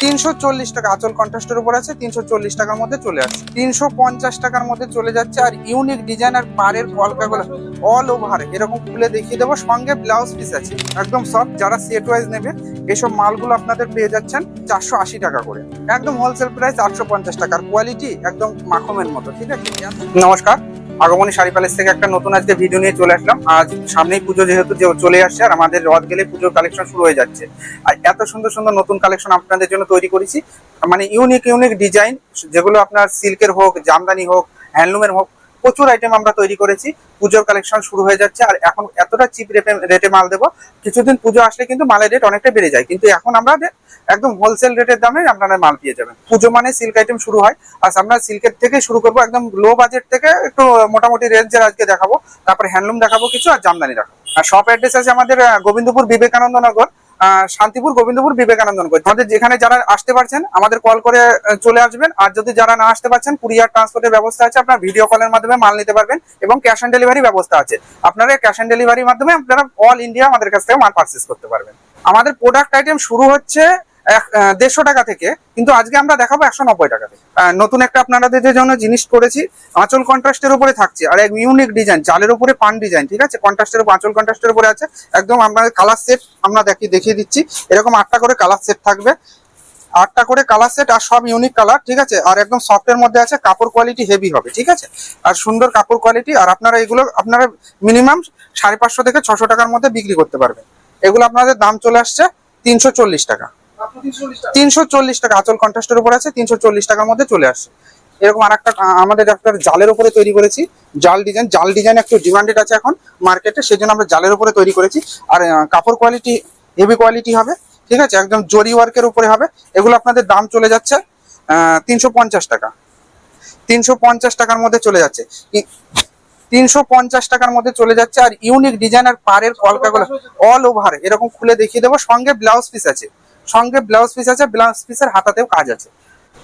340 টাকা আঁচল কন্ট্রাস্টের উপর আছে, 340 টাকার মধ্যে চলে আসছে। 350 টাকার মধ্যে চলে যাচ্ছে। আর ইউনিক ডিজাইন আর পাড়ের কলকাগুলো অল ওভার এরকম খুলে দেখিয়ে দেবো, সঙ্গে ব্লাউজ পিস আছে একদম সফট। যারা সেট ওয়াইজ নেবে এসব মালগুলো আপনাদের পেয়ে যাচ্ছেন 480 টাকা করে, একদম হোলসেল প্রাইস 850 টাকার। কোয়ালিটি একদম মাখমের মতো, ঠিক আছে। নমস্কার, আগমনী শাড়ি প্যালেস থেকে একটা নতুন আজকে ভিডিও নিয়ে চলে আসলাম। আজ সামনেই পুজো যেহেতু চলে আসছে, আর আমাদের রথ গেলে পুজোর কালেকশন শুরু হয়ে যাচ্ছে। আর এত সুন্দর সুন্দর নতুন কালেকশন আপনাদের জন্য তৈরি করেছি, মানে ইউনিক ইউনিক ডিজাইন, যেগুলো আপনার সিল্কের হোক, জামদানি হোক, হ্যান্ডলুমের হোক, প্রচুর আইটেম আমরা তৈরি করেছি। পুজোর কালেকশন শুরু হয়ে যাচ্ছে, আর এখন এতটা চিপ রেটে মাল দেবো। কিছুদিন পুজো আসলে কিন্তু মালের রেট অনেকটা বেড়ে যায়, কিন্তু এখন আমরা একদম হোলসেল রেটের দামে আপনারা মাল পেয়ে যাবেন। পুজো মানে সিল্ক আইটেম শুরু হয়, আর আমরা সিল্কের থেকে শুরু করবো, একদম লো বাজেট থেকে একটু মোটামুটি রেঞ্জের আজকে দেখাবো। তারপরে হ্যান্ডলুম দেখাবো কিছু, আর জামদানি দেখাবো। আর শপ অ্যাড্রেস আছে আমাদের গোবিন্দপুর বিবেকানন্দ নগর, শান্তিপুর গোবিন্দপুর বিবেকানন্দ নগর। আমাদের যেখানে যারা আসতে পারছেন আমাদের কল করে চলে আসবেন, আর যদি যারা না আসতে পারছেন কুরিয়ার ট্রান্সপোর্টের ব্যবস্থা আছে, আপনারা ভিডিও কলের মাধ্যমে মাল নিতে পারবেন, এবং ক্যাশ অন ডেলিভারি ব্যবস্থা আছে। আপনারা ক্যাশ অন ডেলিভারির মাধ্যমে আপনারা অল ইন্ডিয়া আমাদের কাছ থেকে মাল পারচেজ করতে পারবেন। আমাদের প্রোডাক্ট আইটেম শুরু হচ্ছে 150 টাকা থেকে, কিন্তু আজকে আমরা দেখাবো 190 টাকা থেকে। নতুন একটা আপনাদের জন্য জিনিস করেছি, আঁচল কন্ট্রাস্টের উপরে থাকছে, আর এক ইউনিক ডিজাইন, জালের উপরে পান ডিজাইন, ঠিক আছে। কন্ট্রাস্টের উপর, আঁচল কন্ট্রাস্টের উপরে আছে। একদম আপনাদের কালার সেট আমরা দেখিয়ে দিচ্ছি। এরকম 8টা করে কালার সেট থাকবে, 8টা করে কালার সেট, আর সব ইউনিক কালার, ঠিক আছে। আর একদম সফটের মধ্যে আছে, কাপড় কোয়ালিটি হেভি হবে, ঠিক আছে। আর সুন্দর কাপড় কোয়ালিটি। আর আপনারা এগুলো আপনারা মিনিমাম 550 থেকে 600 টাকার মধ্যে বিক্রি করতে পারবেন। এগুলো আপনাদের দাম চলে আসছে 340 টাকা। 340 টাকা আঁচল কন্ট্রাস্টের উপর আছে, 340 টাকার মধ্যে চলে আসছে। এরকম আর একটা আমাদের একটা জালের উপরে তৈরি করেছি, জাল ডিজাইন একটু ডিমান্ডেড আছে এখন মার্কেটে, সেই জন্য আমরা জালের উপরে তৈরি করেছি। আর কাপড় কোয়ালিটি হেভি কোয়ালিটি হবে, ঠিক আছে, একদম জরি ওয়ার্কের উপরে হবে। এগুলো আপনাদের দাম চলে যাচ্ছে 350 টাকা। 350 টাকার মধ্যে চলে যাচ্ছে, 350 টাকার মধ্যে চলে যাচ্ছে। আর ইউনিক ডিজাইন আর পাড়ের কলকাগুলো অল ওভার এরকম খুলে দেখিয়ে দেবো, সঙ্গে ব্লাউজ পিস আছে, ব্লাউজ পিসের হাতাতেও কাজ আছে।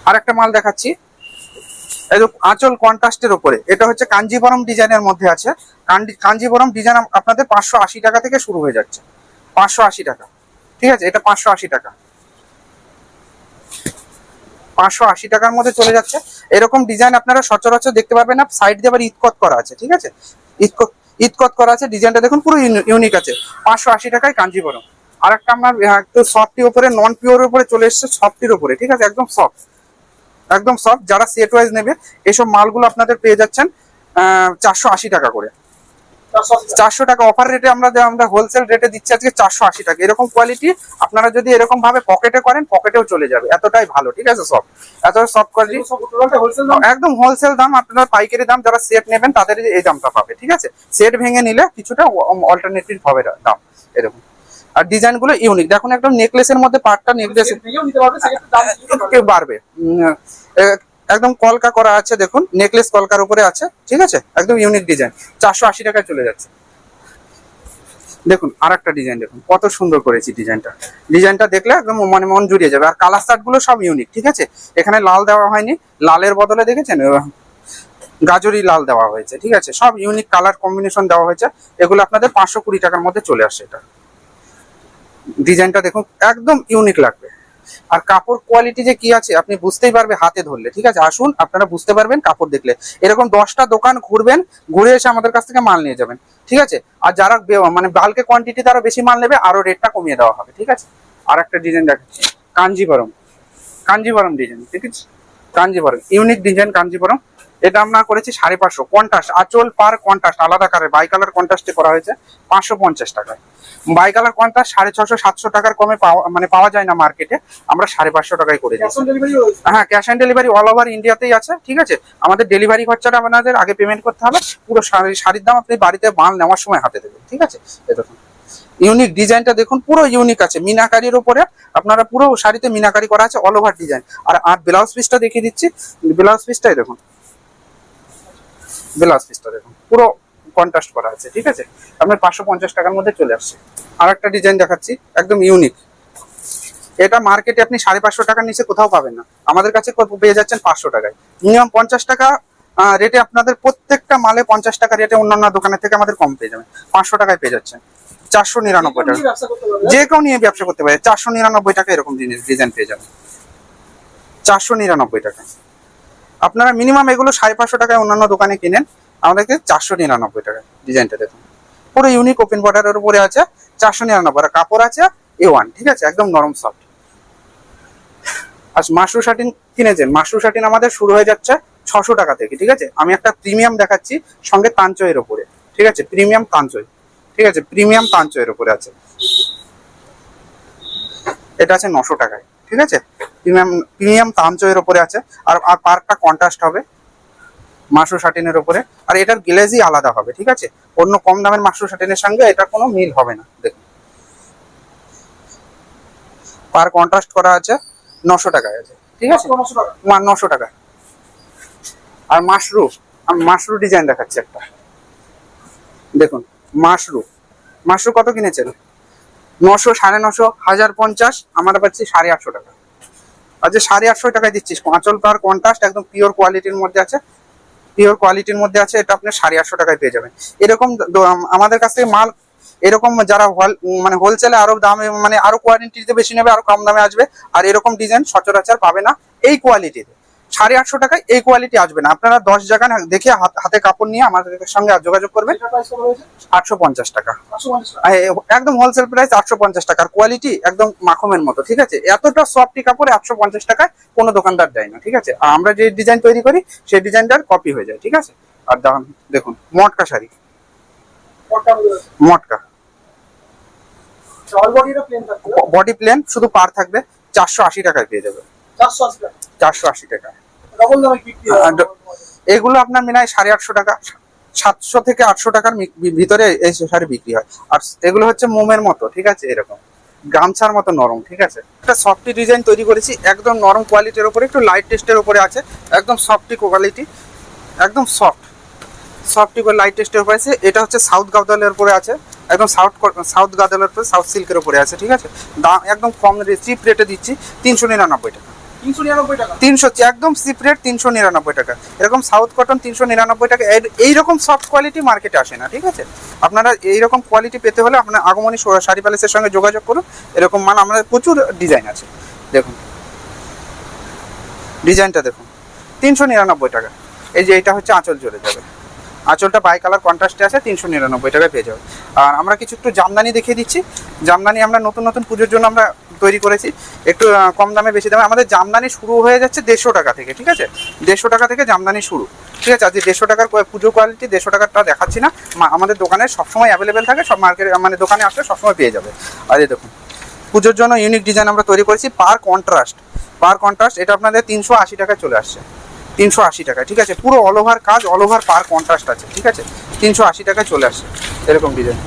আর একটা মাল দেখাচ্ছি, এই যে আঁচল কন্ট্রাস্টের উপরে, এটা হচ্ছে কাঞ্জিবরম ডিজাইনের মধ্যে আছে। কাঞ্জিবরম ডিজাইন আপনাদের 580 টাকা থেকে শুরু হয়ে যাচ্ছে, 580 টাকা, ঠিক আছে। এটা 580 টাকা, 580 টাকার মধ্যে চলে যাচ্ছে। এরকম ডিজাইন আপনারা সচরাচর দেখতে পারবেন না। সাইড দিয়ে আবার ইতকত করা আছে, ঠিক আছে, ইতকত করা আছে। ডিজাইনটা দেখুন পুরো ইউনিক আছে। 580 টাকায় কাঞ্জিবরম। আর একটা আমার একটু সফটির উপরে, নন পিওরের উপরে চলে এসছে, সফটির উপরে, ঠিক আছে, একদম সফট। যারা সেট ওয়াইজ নেবে এসব মালগুলো আপনাদের পেয়ে যাচ্ছেন 480 টাকা করে। 400 টাকা অফার রেটে আমরা হোলসেল রেটে দিচ্ছি আজকে 480 টাকা। এরকম কোয়ালিটি আপনারা যদি এরকম ভাবে পকেটে করেন, পকেটেও চলে যাবে, এতটাই ভালো, ঠিক আছে। এত সফট কোয়ালিটি, একদম হোলসেল দাম। আপনারা পাইকারি দাম, যারা সেট নেবেন তাদের এই দামটা পাবে, ঠিক আছে। সেট ভেঙে নিলে কিছুটা অল্টারনেটিভ হবে দাম এরকম। আর ডিজাইন গুলো ইউনিক দেখুন, একদম নেকলেসের মধ্যে পার্টটা নেকলেস বাড়বে, একদম কলকা করা আছে, দেখুন নেকলেস কলকার উপরে আছে, ঠিক আছে, একদম ইউনিক ডিজাইন। 480 টাকায় চলে যাচ্ছে। দেখুন আর একটা ডিজাইন, দেখুন কত সুন্দর করেছি ডিজাইনটা দেখলে একদম মানে মন জুড়িয়ে যাবে। আর কালার চার্ট গুলো সব ইউনিক, ঠিক আছে। এখানে লাল দেওয়া হয়নি, লালের বদলে দেখেছেন গাজরি লাল দেওয়া হয়েছে, ঠিক আছে। সব ইউনিক কালার কম্বিনেশন দেওয়া হয়েছে। এগুলো আপনাদের 520 টাকার মধ্যে চলে আসছে। এটা ডিজাইনটা দেখুন একদম ইউনিক লাগবে। আর কাপড় কোয়ালিটি যে কি আছে আপনি বুঝতেই পারবে হাতে ধরলে, ঠিক আছে। আসুন, আপনারা বুঝতে পারবেন কাপড় দেখলে। এরকম 10টা দোকান ঘুরবেন, ঘুরে এসে আমাদের কাছ থেকে মাল নিয়ে যাবেন, ঠিক আছে। আর যারা মানে বাল্কে কোয়ান্টিটিতে আরো বেশি মাল নেবে, আরো রেটটা কমিয়ে দেওয়া হবে, ঠিক আছে। আর একটা ডিজাইন দেখাচ্ছি, কাঞ্জিবরম ডিজাইন, ঠিক আছে। Kanjeevaram unique design, Kanjeevaram. এটা আমরা করেছি 550 কন্ট্রাস্ট, আঁচল পার কন্ট্রাস্ট আলাদা কালার, বাই কালার কন্ট্রাস্টে করা হয়েছে 550 টাকায়। বাই কালার কন্ট্রাস্ট 650-700 টাকার কমে পাওয়া যায় না মার্কেটে, আমরা 550 টাকায় করে দিচ্ছি। হ্যাঁ, cash on delivery all over ইন্ডিয়াতেই আছে, ঠিক আছে। আমাদের ডেলিভারি খরচাটা আপনাদের আগে পেমেন্ট করতে হবে। পুরো শাড়ির দাম আপনি বাড়িতে মাল নেওয়ার সময় হাতে দেবেন, ঠিক আছে। দেখুন ইউনিক ডিজাইনটা দেখুন, পুরো ইউনিক আছে, মিনাকারির উপরে আপনারা পুরো শাড়িতে মিনাকারি করা আছে, অল ওভার ডিজাইন। আর ব্লাউজ পিসটা দেখিয়ে দিচ্ছি, ব্লাউজ পিসটাই দেখুন, পুরো কন্ট্রাস্ট করা আছে, ঠিক আছে। আপনার 550 টাকার মধ্যে চলে আসছে। আর একটা ডিজাইন দেখাচ্ছি, একদম ইউনিক। এটা মার্কেটে আপনি 550 টাকার নিচে কোথাও পাবেন না, আমাদের কাছে পেয়ে যাচ্ছেন 500 টাকায়। মিনিমাম 50 টাকা রেটে আপনাদের প্রত্যেকটা মালে 50 টাকা রেটে অন্যান্য দোকানের থেকে আমাদের কম পেয়ে যাবেন। 500 টাকায় পেয়ে যাচ্ছেন, 499 টাকা। যে কেউ নিয়ে ব্যবসা করতে পারে, 499 টাকা এরকম ডিজাইন পেয়ে যাবেন। 499 টাকা। আপনারা মিনিমাম এগুলো 550 টাকায় অন্যান্য দোকানে কিনেন, আমাদেরকে 499 টাকা। ডিজাইনটা দেখুন, পুরো ইউনিক ওপেন বর্ডারের উপরে আছে, 499। আর কাপড় আছে A1, ঠিক আছে, একদম নরম সফট। আর মাশরু শাটিন কিনেছেন, মাশরু শাটিন আমাদের শুরু হয়ে যাচ্ছে 600 টাকা থেকে, ঠিক আছে। আমি একটা প্রিমিয়াম দেখাচ্ছি সঙ্গে তাঞ্চয়ের উপরে, ঠিক আছে, প্রিমিয়াম তাঞ্চয়, ঠিক আছে, প্রিমিয়াম তাঞ্চয়ের উপরে আছে। এটা আছে 900 টাকায়, ঠিক আছে, প্রিমিয়াম তাঞ্চয়ের উপরে আছে। আর পার্কটা কন্ট্রাস্ট হবে মাশরু শাটিনের উপরে, আর এটার গ্লেজই আলাদা হবে, ঠিক আছে। অন্য কম দামের মাশরু শাটিনের সঙ্গে এটা কোনো মিল হবে না। দেখুন, পার কন্ট্রাস্ট করা আছে, 900 টাকায় আছে, ঠিক আছে, 900 টাকা। আর মাশরু ডিজাইন দেখাচ্ছে একটা, দেখুন মাশরু কত কিনেছেন? 900, 950, 1050, আমরা পাচ্ছি 850 টাকা। আচ্ছা, 850 টাকায় দিচ্ছি। আঁচল পার কন্ট্রাস্ট একদম পিওর কোয়ালিটির মধ্যে আছে, এটা আপনি 850 টাকায় পেয়ে যাবেন। এরকম আমাদের কাছ থেকে মাল এরকম যারা মানে হোলসেলে আরো দামে, মানে আরো কোয়ালিটিতে বেশি নেবে, আরো কম দামে আসবে। আর এরকম ডিজাইন সচরাচর পাবে না এই কোয়ালিটিতে। 850 টাকায় এই কোয়ালিটি আসবে না। আপনারা 10 জায়গা দেখে হাতে কাপড় নিয়ে আমাদের সঙ্গে যোগাযোগ করবেন। 850 টাকা, একদম হোলসেল প্রাইস 850 টাকার কোয়ালিটি, একদম মাখমের মতো, ঠিক আছে। এতটা সফটি কাপড়ে 850 টাকায় কোনো দোকানদার দেয় না, ঠিক আছে। আর আমরা যে ডিজাইন তৈরি করি সেই ডিজাইনটার কপি হয়ে যায়, ঠিক আছে। আর দাম দেখুন, মটকা শাড়ি, মটকা বডি প্লেন, শুধু পার থাকবে, 480 টাকায় পেয়ে যাবে। 480 টাকা। এগুলো আপনার মিনায় 850 টাকা, 700 থেকে 800 টাকার ভিতরে এই শাড়ি বিক্রি হয়। আর এগুলো হচ্ছে মোমের মতো, ঠিক আছে, এরকম গামছার মতো নরম, ঠিক আছে। একটা সফটি ডিজাইন তৈরি করেছি, একদম নরম কোয়ালিটির উপরে, একটু লাইট টেস্টের উপরে আছে, একদম সফটি কোয়ালিটি, একদম সফটি করে লাইট টেস্টের উপরে আছে। এটা হচ্ছে সাউথ গাদলের উপরে আছে, একদম সাউথ গাদলের উপরে, সাউথ সিল্কের উপরে আছে, ঠিক আছে। দাম একদম কম চিপ রেটে দিচ্ছি, 399 টাকা। 300, একদম চিপ রেট, 399 টাকা। এরকম সাউথ কটন 399 টাকা। এইরকম সফট কোয়ালিটি মার্কেটে আসে না, ঠিক আছে। আপনারা এইরকম কোয়ালিটি পেতে হলে আপনার আগমনী শাড়ি প্যালেসের সঙ্গে যোগাযোগ করুন। এরকম মাল আমাদের প্রচুর ডিজাইন আছে। দেখুন ডিজাইনটা দেখুন, 399 টাকা। এই যে এটা হচ্ছে আঁচল চলে যাবে, আঁচলটা বাই কালার কন্ট্রাস্টে আছে, 399 টাকায় পেয়ে যাবে। আর আমরা কিছু একটু জামদানি দেখিয়ে দিচ্ছি। জামদানি আমরা নতুন পুজোর জন্য আমরা তৈরি করেছি, একটু কম দামে বেশি দামে। আমাদের জামদানি শুরু হয়ে যাচ্ছে 150 টাকা থেকে, ঠিক আছে, 150 টাকা থেকে জামদানি শুরু, ঠিক আছে। আজকে 150 টাকার পুজো কোয়ালিটি 150 টাকারটা দেখাচ্ছি না, আমাদের দোকানে সবসময় অ্যাভেলেবেল থাকে, সব মার্কেটে মানে দোকানে আসলে সবসময় পেয়ে যাবে। আর এই দেখুন, পুজোর জন্য ইউনিক ডিজাইন আমরা তৈরি করেছি, পার কন্ট্রাস্ট। এটা আপনাদের 380 টাকায় চলে আসছে, 380 টাকা, ঠিক আছে। পুরো অল ওভার কাজ, অল ওভার পার কন্ট্রাস্ট আছে, ঠিক আছে, 380 টাকায় চলে আসছে এরকম ডিজাইন।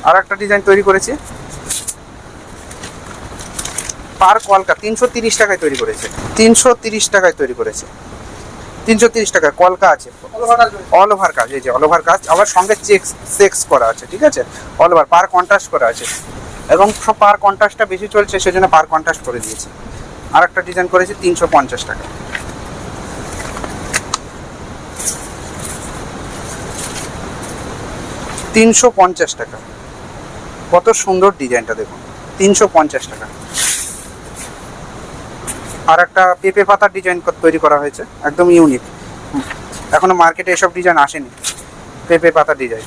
আর একটা ডিজাইন তৈরি করেছি, পার কলকা 330 টাকায় তৈরি করেছে, 330 টাকায় তৈরি করেছে, 330 টাকায় কলকা আছে, অল ওভার কাজ। এই যে অল ওভার কাজ, আবার সঙ্গে চেক্স করা আছে, ঠিক আছে, অল ওভার পার কন্ট্রাস্ট করা আছে। এবং সব পার কন্ট্রাস্টটা বেশি চলছে, সেজন্য পার কন্ট্রাস্ট করে দিয়েছে। আর একটা ডিজাইন করেছি 350 টাকা, টাকা। কত সুন্দর ডিজাইনটা দেখুন, 350 টাকা। আর একটা পেঁপে পাতার ডিজাইন তৈরি করা হয়েছে, একদম ইউনিক, এখনো মার্কেটে এসব ডিজাইন আসেনি। পেঁপে পাতার ডিজাইন,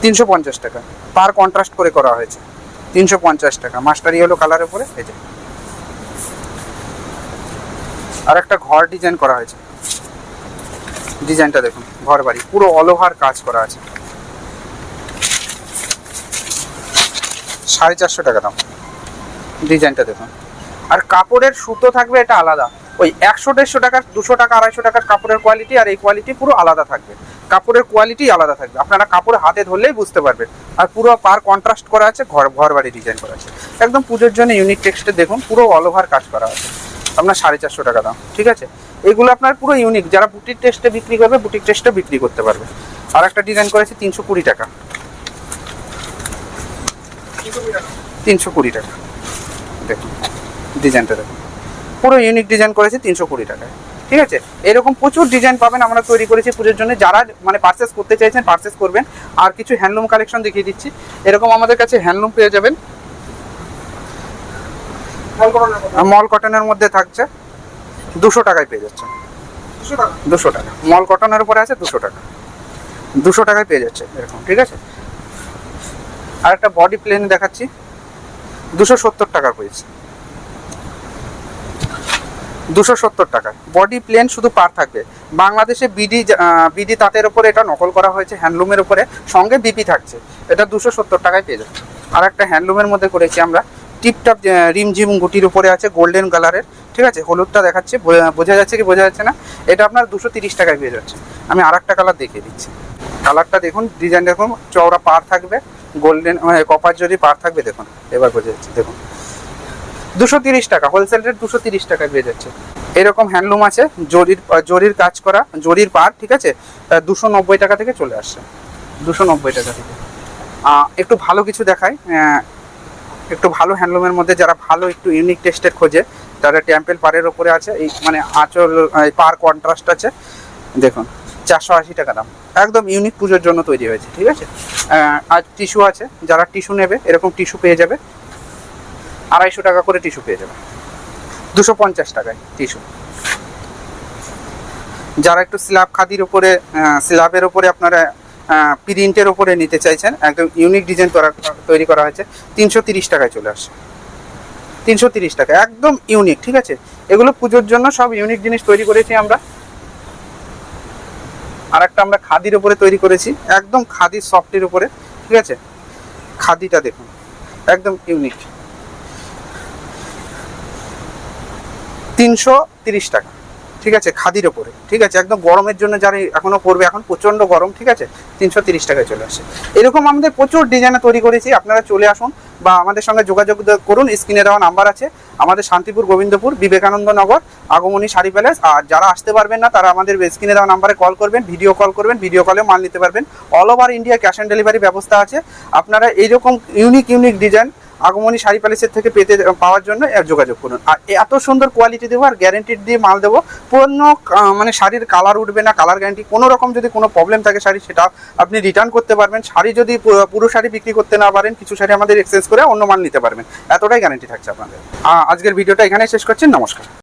350 টাকা। পার কন্ট্রাস্ট করে করা হয়েছে, 350 টাকা। মাস্টার ইয়েলো কালারের উপরে এই যে। আর একটা ঘর ডিজাইন করা হয়েছে, ডিজাইনটা দেখুন, ঘর বাড়ি পুরো অল ওভার কাজ করা আছে, 450 টাকা দাম। ডিজাইনটা দেখুন। আর কাপড়ের সুতো থাকবে এটা আলাদা, ওই 100-150 টাকার, 200 টাকা 250 টাকার কাপড়ের কোয়ালিটি, আর এই কোয়ালিটি পুরো আলাদা থাকবে। কাপড়ের কোয়ালিটি আলাদা থাকবে, আপনারা কাপড় হাতে ধরলেই বুঝতে পারবেন। আর পুরো পার কন্ট্রাস্ট করা আছে, ঘর বাড়ি ডিজাইন করা আছে, একদম পুজোর জন্য ইউনিক টেক্সটে দেখুন, পুরো অল ওভার কাজ করা আছে। আপনার 450 টাকা দাম, ঠিক আছে। এগুলো আপনার পুরো ইউনিক, যারা বুটিক টেস্টে বিক্রি করবে বুটিক টেস্টে বিক্রি করতে পারবে। আর একটা ডিজাইন করেছি 320 টাকা, 320 টাকা। দেখুন ডিজাইনটা দেখুন, পুরো ইউনিক ডিজাইন করেছি 320 টাকায়। ঠিক আছে। এরকম প্রচুর ডিজাইন পাবেন আমরা তৈরি করেছি পুজোর জন্য, যারা মানে পারচেস করতে চাইছেন পারচেস করবেন। আর কিছু হ্যান্ডলুম কালেকশন দেখিয়ে দিচ্ছি। এরকম আমাদের কাছে হ্যান্ডলুম পেয়ে যাবেন, মল কটনের মধ্যে থাকছে, 200 টাকায় পেয়ে যাচ্ছে। 200 টাকা মল কটনের উপরে আছে, 200 টাকা, 200 টাকায় পেয়ে যাচ্ছে এরকম, ঠিক আছে। আর একটা বডি প্লেন দেখাচ্ছি, 270 টাকা পেয়েছে, 270 টাকা বডি প্লেন, শুধু পার থাকবে। বাংলাদেশে বিডি তাঁতের উপরে এটা নকল করা হয়েছে, হ্যান্ডলুমের উপরে, সঙ্গে বিপি থাকছে। এটা 270 টাকায় পেয়ে যাচ্ছে। আর একটা হ্যান্ডলুমের মধ্যে করেছি আমরা, টিপটপ রিমঝিম গুটির উপরে আছে, গোল্ডেন কালারের, ঠিক আছে। হলুদটা দেখাচ্ছে, বোঝা যাচ্ছে কি বোঝা যাচ্ছে না, এটা আপনার 230 টাকায় পেয়ে যাচ্ছে। আমি আর একটা কালার দেখিয়ে দিচ্ছি। কালারটা দেখুন, ডিজাইন দেখুন, চওড়া পার থাকবে, গোল্ডেন কপার জরি পার থাকবে, দেখুন এবার বোঝা যাচ্ছে। দেখুন 230 টাকা, হোলসেল রেট 230 টাকায় পেয়ে যাচ্ছে। এরকম হ্যান্ডলুম আছে, জরির কাজ করা, জরির পার, ঠিক আছে, 290 টাকা থেকে চলে আসছে, 290 টাকা থেকে। একটু ভালো কিছু দেখায়, একটু ভালো হ্যান্ডলুমের মধ্যে যারা ভালো একটু ইউনিক টেস্টের খোঁজে, তারা টেম্পেল পাড়ের ওপরে আছে, এই মানে আঁচল পার কন্ট্রাস্ট আছে, দেখুন 480 টাকা দাম, একদম ইউনিক পুজোর জন্য তৈরি হয়েছে, ঠিক আছে। আর টিস্যু আছে, যারা টিস্যু নেবে এরকম টিস্যু পেয়ে যাবে, 250 টাকা করে টিস্যু পেয়ে যাবে, 250 টাকায় টিস্যু। যারা একটু স্ল্যাব খাদির উপরে, স্ল্যাবের উপরে আপনারা প্রিন্টের উপরে নিতে চাইছেন, একদম ইউনিক ডিজাইন তৈরি করা হয়েছে, 330 টাকায় চলে আসে, 330 টাকা, একদম ইউনিক, ঠিক আছে। এগুলো পুজোর জন্য সব ইউনিক জিনিস তৈরি করেছি আমরা। আর একটা আমরা খাদির উপরে তৈরি করেছি, একদম খাদির সফটের উপরে, ঠিক আছে। খাদিটা দেখুন, একদম ইউনিক, 330 টাকা, ঠিক আছে, খাদির ওপরে, ঠিক আছে। একদম গরমের জন্য যারা এখনো পরবে, এখন প্রচণ্ড গরম, ঠিক আছে, 330 টাকায় চলে আসে। এরকম আমাদের প্রচুর ডিজাইনে তৈরি করেছি, আপনারা চলে আসুন বা আমাদের সঙ্গে যোগাযোগ করুন। স্ক্রিনে দেওয়া নাম্বার আছে আমাদের, শান্তিপুর, গোবিন্দপুর, বিবেকানন্দ নগর, আগমনী শাড়ি প্যালেস। আর যারা আসতে পারবেন না তারা আমাদের স্ক্রিনে দেওয়া নাম্বারে কল করবেন, ভিডিও কল করবেন, ভিডিও কলে মাল নিতে পারবেন। All over India cash on delivery ব্যবস্থা আছে। আপনারা এইরকম ইউনিক ডিজাইন আগমনী শাড়ি প্যালেসের থেকে পাওয়ার জন্য যোগাযোগ করুন। আর এত সুন্দর কোয়ালিটি দেবো, আর গ্যারেন্টি দিয়ে মাল দেবো, পুরনো মানে শাড়ির কালার উঠবে না, কালার গ্যারেন্টি। কোনো রকম যদি কোনো প্রবলেম থাকে শাড়ি, সেটা আপনি রিটার্ন করতে পারবেন। শাড়ি যদি পুরো শাড়ি বিক্রি করতে না পারেন, কিছু শাড়ি আমাদের এক্সচেঞ্জ করে অন্য মাল নিতে পারবেন, এতটাই গ্যারেন্টি থাকছে আপনাদের। আজকের ভিডিওটা এখানে শেষ করছি, নমস্কার।